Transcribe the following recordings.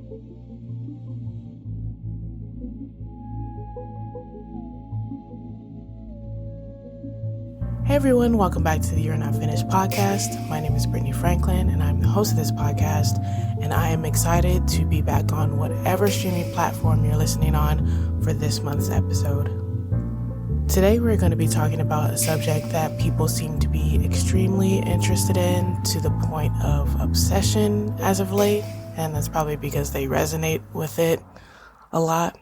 Hey everyone, welcome back to the You're Not Finished podcast. My name is Brittany Franklin and I'm the host of this podcast, and I am excited to be back on whatever streaming platform you're listening on for this month's episode. Today we're going to be talking about a subject that people seem to be extremely interested in to the point of obsession as of late, and that's probably because they resonate with it a lot,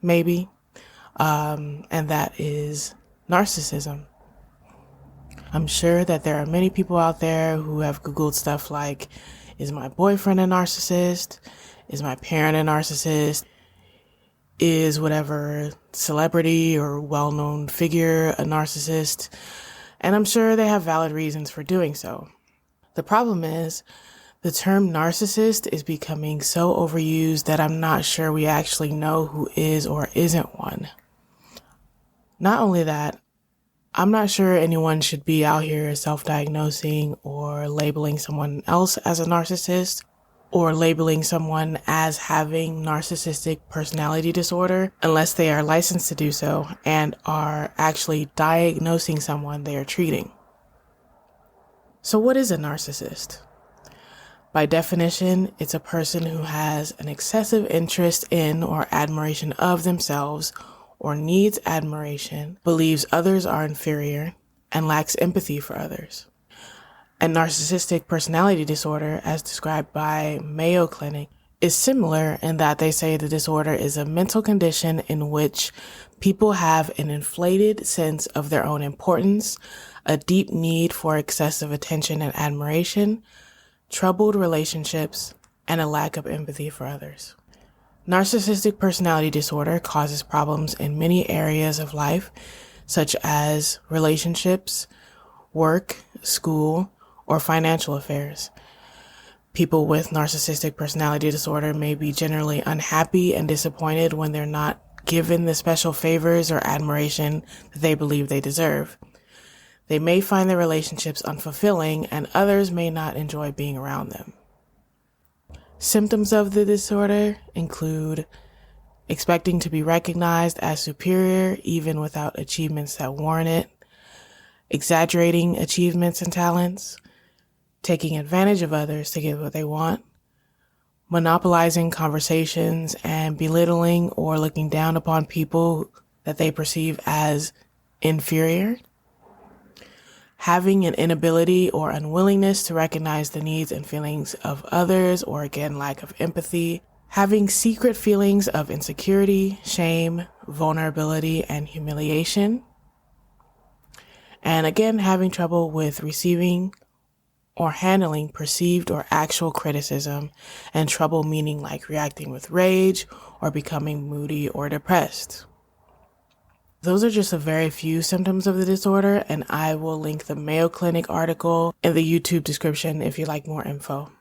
maybe, and that is narcissism. I'm sure that there are many people out there who have Googled stuff like, is my boyfriend a narcissist? Is my parent a narcissist? Is whatever celebrity or well-known figure a narcissist? And I'm sure they have valid reasons for doing so. The problem is, the term narcissist is becoming so overused that I'm not sure we actually know who is or isn't one. Not only that, I'm not sure anyone should be out here self-diagnosing or labeling someone else as a narcissist or labeling someone as having narcissistic personality disorder unless they are licensed to do so and are actually diagnosing someone they are treating. So what is a narcissist? By definition, it's a person who has an excessive interest in or admiration of themselves or needs admiration, believes others are inferior, and lacks empathy for others. And narcissistic personality disorder, as described by Mayo Clinic, is similar in that they say the disorder is a mental condition in which people have an inflated sense of their own importance, a deep need for excessive attention and admiration, troubled relationships, and a lack of empathy for others. Narcissistic personality disorder causes problems in many areas of life, such as relationships, work, school, or financial affairs. People with narcissistic personality disorder may be generally unhappy and disappointed when they're not given the special favors or admiration that they believe they deserve. They may find their relationships unfulfilling, and others may not enjoy being around them. Symptoms of the disorder include expecting to be recognized as superior even without achievements that warrant it, exaggerating achievements and talents, taking advantage of others to get what they want, monopolizing conversations and belittling or looking down upon people that they perceive as inferior, having an inability or unwillingness to recognize the needs and feelings of others, or again, lack of empathy, having secret feelings of insecurity, shame, vulnerability, and humiliation, and again, having trouble with receiving or handling perceived or actual criticism, and trouble meaning like reacting with rage or becoming moody or depressed. Those are just a very few symptoms of the disorder, and I will link the Mayo Clinic article in the YouTube description if you'd like more info.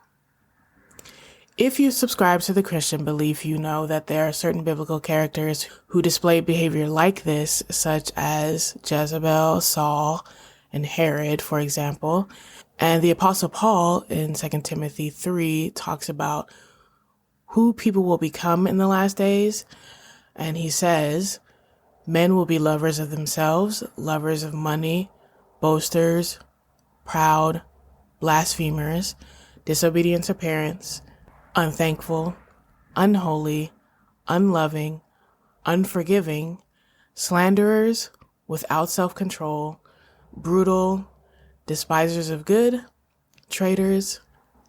If you subscribe to the Christian belief, you know that there are certain biblical characters who display behavior like this, such as Jezebel, Saul, and Herod, for example. And the Apostle Paul in 2 Timothy 3 talks about who people will become in the last days, and he says, men will be lovers of themselves, lovers of money, boasters, proud, blasphemers, disobedient to parents, unthankful, unholy, unloving, unforgiving, slanderers, without self-control, brutal, despisers of good, traitors,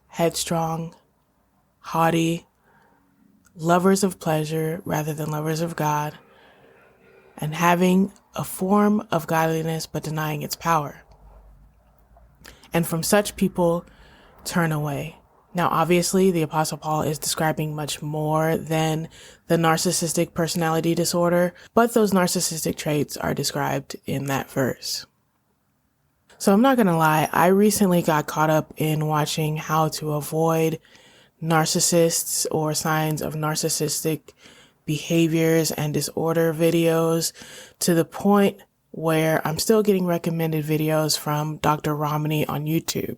headstrong, haughty, lovers of pleasure rather than lovers of God, and having a form of godliness but denying its power. And from such people, turn away. Now, obviously, the Apostle Paul is describing much more than the narcissistic personality disorder, but those narcissistic traits are described in that verse. So I'm not going to lie, I recently got caught up in watching how to avoid narcissists or signs of narcissistic behaviors and disorder videos to the point where I'm still getting recommended videos from Dr. Romney on YouTube.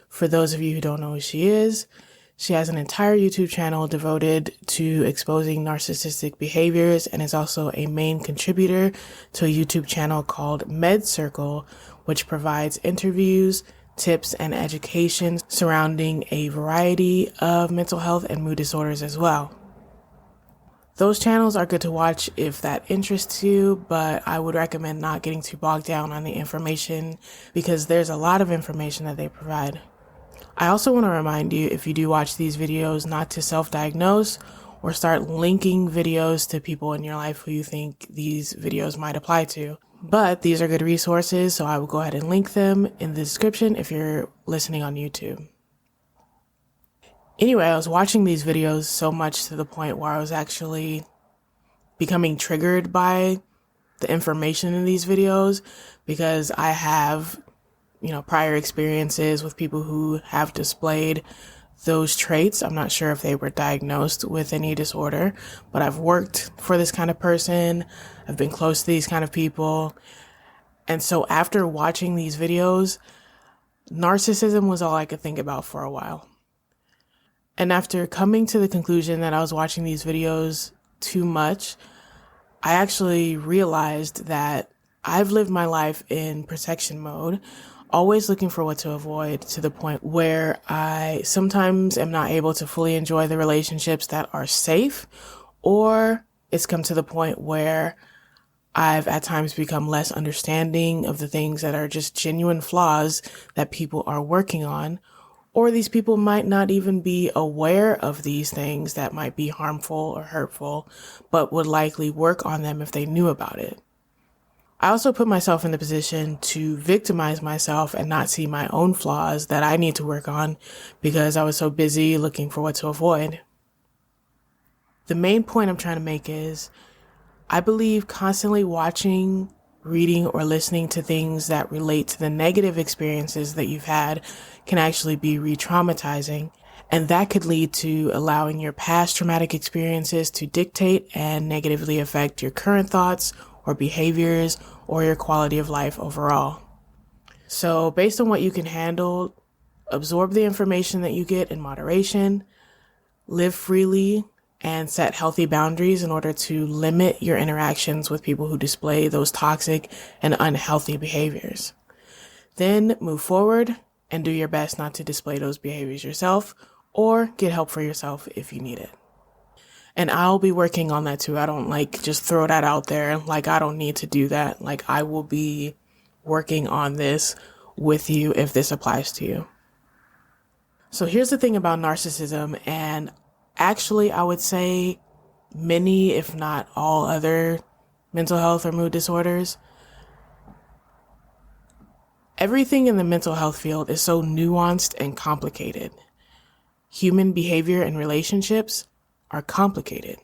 For those of you who don't know who she is She has an entire YouTube channel devoted to exposing narcissistic behaviors and is also a main contributor to a YouTube channel called Med Circle, which provides interviews, tips, and education surrounding a variety of mental health and mood disorders as well. Those channels are good to watch if that interests you, but I would recommend not getting too bogged down on the information because there's a lot of information that they provide. I also want to remind you, if you do watch these videos, not to self-diagnose or start linking videos to people in your life who you think these videos might apply to. But these are good resources, so I will go ahead and link them in the description if you're listening on YouTube. Anyway, I was watching these videos so much to the point where I was actually becoming triggered by the information in these videos because I have, prior experiences with people who have displayed those traits. I'm not sure if they were diagnosed with any disorder, but I've worked for this kind of person. I've been close to these kind of people. And so after watching these videos, narcissism was all I could think about for a while. And after coming to the conclusion that I was watching these videos too much, I actually realized that I've lived my life in protection mode, always looking for what to avoid, to the point where I sometimes am not able to fully enjoy the relationships that are safe, or it's come to the point where I've at times become less understanding of the things that are just genuine flaws that people are working on. Or these people might not even be aware of these things that might be harmful or hurtful, but would likely work on them if they knew about it. I also put myself in the position to victimize myself and not see my own flaws that I need to work on because I was so busy looking for what to avoid. The main point I'm trying to make is I believe constantly watching, reading, or listening to things that relate to the negative experiences that you've had can actually be re-traumatizing, and that could lead to allowing your past traumatic experiences to dictate and negatively affect your current thoughts or behaviors or your quality of life overall. So based on what you can handle, absorb the information that you get in moderation, live freely, and set healthy boundaries in order to limit your interactions with people who display those toxic and unhealthy behaviors. Then move forward and do your best not to display those behaviors yourself, or get help for yourself if you need it. And I'll be working on that too. I don't just throw that out there. I don't need to do that. I will be working on this with you if this applies to you. So here's the thing about narcissism, and actually I would say many, if not all other mental health or mood disorders. Everything in the mental health field is so nuanced and complicated. Human behavior and relationships are complicated.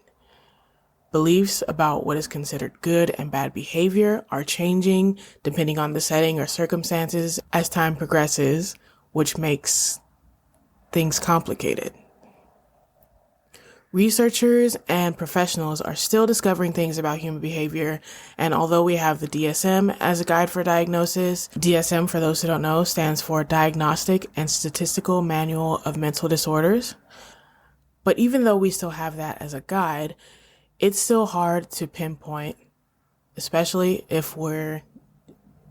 Beliefs about what is considered good and bad behavior are changing depending on the setting or circumstances as time progresses, which makes things complicated. Researchers and professionals are still discovering things about human behavior, and although we have the DSM as a guide for diagnosis, DSM, for those who don't know, stands for Diagnostic and Statistical Manual of Mental Disorders. But even though we still have that as a guide, it's still hard to pinpoint, especially if we're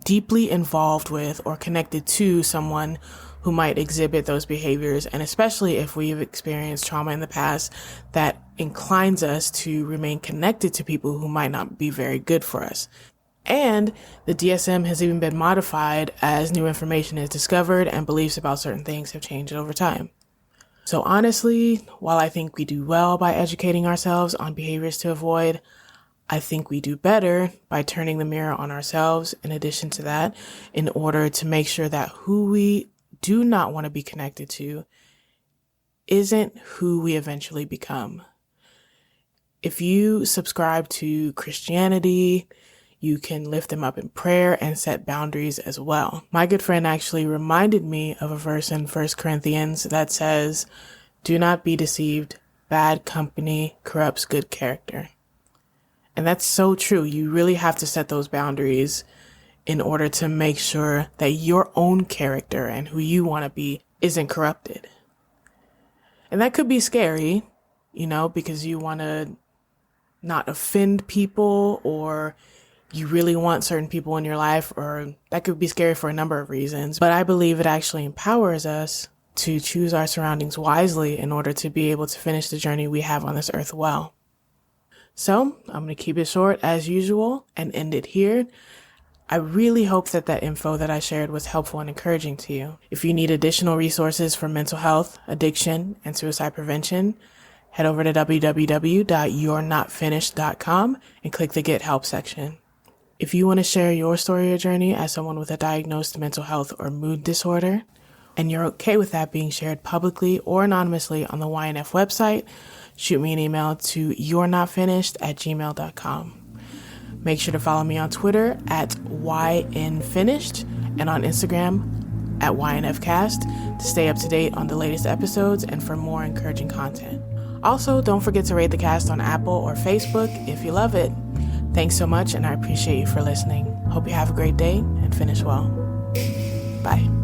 deeply involved with or connected to someone who might exhibit those behaviors, and especially if we've experienced trauma in the past that inclines us to remain connected to people who might not be very good for us. And the DSM has even been modified as new information is discovered and beliefs about certain things have changed over time. So honestly, while I think we do well by educating ourselves on behaviors to avoid, I think we do better by turning the mirror on ourselves in addition to that, in order to make sure that who we do not want to be connected to isn't who we eventually become. If you subscribe to Christianity, you can lift them up in prayer and set boundaries as well. My good friend actually reminded me of a verse in 1 Corinthians that says, "Do not be deceived. Bad company corrupts good character." And that's so true. You really have to set those boundaries in order to make sure that your own character and who you want to be isn't corrupted. And that could be scary, because you want to not offend people, or you really want certain people in your life, or that could be scary for a number of reasons. But I believe it actually empowers us to choose our surroundings wisely in order to be able to finish the journey we have on this earth well. So I'm going to keep it short as usual and end it here. I really hope that info that I shared was helpful and encouraging to you. If you need additional resources for mental health, addiction, and suicide prevention, head over to www.you'renotfinished.com and click the Get Help section. If you want to share your story or journey as someone with a diagnosed mental health or mood disorder, and you're okay with that being shared publicly or anonymously on the YNF website, shoot me an email to you'renotfinished@gmail.com. Make sure to follow me on Twitter at YNFinished and on Instagram at YNFcast to stay up to date on the latest episodes and for more encouraging content. Also, don't forget to rate the cast on Apple or Facebook if you love it. Thanks so much, and I appreciate you for listening. Hope you have a great day and finish well. Bye.